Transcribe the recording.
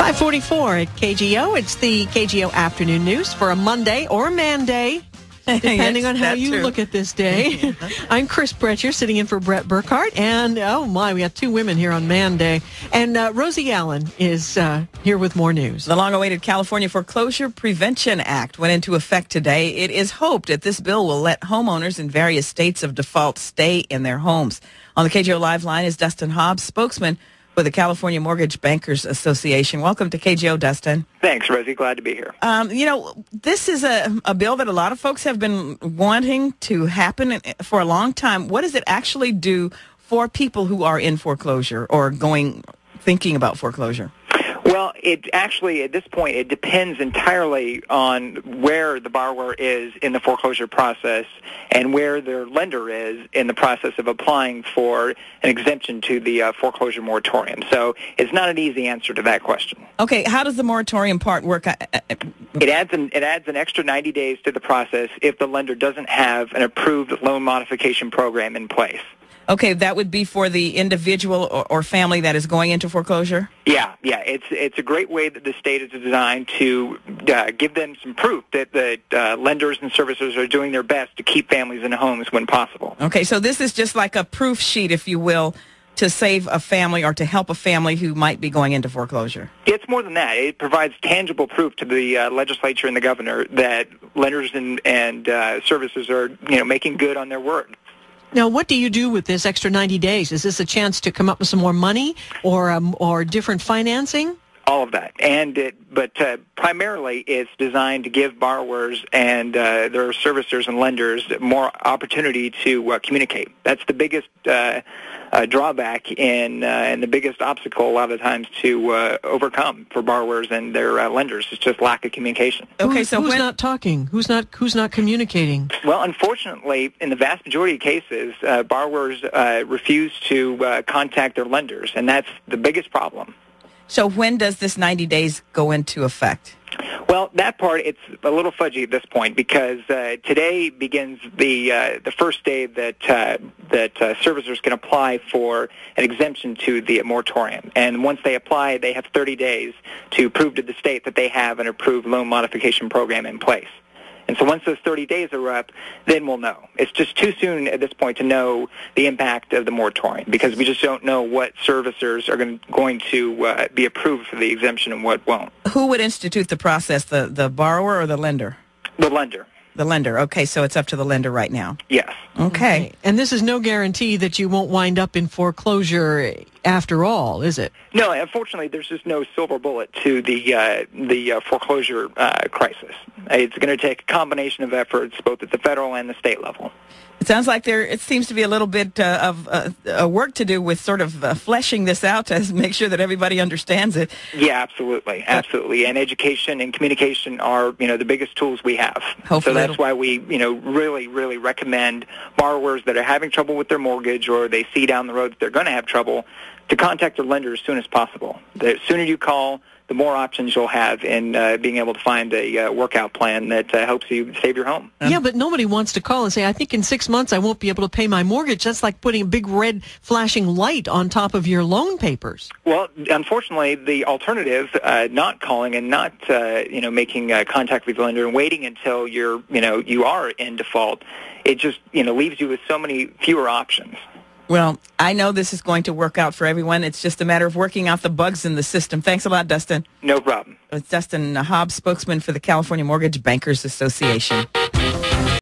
5:44 at KGO. It's the KGO Afternoon News for a Monday or a Man-Day, depending on how you look at this day. I'm Chris Bretcher, sitting in for Brett Burkhart, and oh my, we have two women here on Man Day. And Rosie Allen is here with more news. The long-awaited California Foreclosure Prevention Act went into effect today. It is hoped that this bill will let homeowners in various states of default stay in their homes. On the KGO Live line is Dustin Hobbs, spokesman for the California Mortgage Bankers Association. Welcome to KGO, Dustin. Thanks, Rosie. Glad to be here. This is a bill that a lot of folks have been wanting to happen for a long time. What does it actually do for people who are in foreclosure or thinking about foreclosure? Well, it actually, at this point, it depends entirely on where the borrower is in the foreclosure process and where their lender is in the process of applying for an exemption to the foreclosure moratorium. So it's not an easy answer to that question. Okay, how does the moratorium part work? It adds an extra 90 days to the process if the lender doesn't have an approved loan modification program in place. Okay, that would be for the individual or family that is going into foreclosure? Yeah. It's a great way that the state is designed to give them some proof that lenders and servicers are doing their best to keep families in homes when possible. Okay, so this is just like a proof sheet, if you will, to save a family or to help a family who might be going into foreclosure. It's more than that. It provides tangible proof to the legislature and the governor that lenders and servicers are making good on their word. Now, what do you do with this extra 90 days? Is this a chance to come up with some more money or different financing? All of that. But primarily it's designed to give borrowers and their servicers and lenders more opportunity to communicate. That's the biggest drawback and the biggest obstacle a lot of times to overcome for borrowers and their lenders. It's just lack of communication. Okay, so who's not talking? Who's not communicating? Well, unfortunately, in the vast majority of cases, borrowers refuse to contact their lenders, and that's the biggest problem. So when does this 90 days go into effect? Well, that part, it's a little fudgy at this point because today begins the first day that servicers can apply for an exemption to the moratorium. And once they apply, they have 30 days to prove to the state that they have an approved loan modification program in place. And so once those 30 days are up, then we'll know. It's just too soon at this point to know the impact of the moratorium because we just don't know what servicers are going to be approved for the exemption and what won't. Who would institute the process, the borrower or the lender? The lender. The lender. Okay, so it's up to the lender right now. Yes. Okay. And this is no guarantee that you won't wind up in foreclosure after all, is it? No, unfortunately, there's just no silver bullet to the foreclosure crisis. It's going to take a combination of efforts both at the federal and the state level. It sounds like it seems to be a little bit of work to do with sort of fleshing this out to make sure that everybody understands it. Yeah, absolutely. And education and communication are, the biggest tools we have. Hopefully so that's why we, really, really recommend borrowers that are having trouble with their mortgage or they see down the road that they're going to have trouble to contact their lender as soon as possible. The sooner you call, the more options you'll have in being able to find a workout plan that helps you save your home. Yeah, but nobody wants to call and say, I think in 6 months I won't be able to pay my mortgage. That's like putting a big red flashing light on top of your loan papers. Well, unfortunately, the alternative, not calling and not making contact with the lender and waiting until you are in default, it just leaves you with so many fewer options. Well, I know this is going to work out for everyone. It's just a matter of working out the bugs in the system. Thanks a lot, Dustin. No problem. It's Dustin Hobbs, spokesman for the California Mortgage Bankers Association.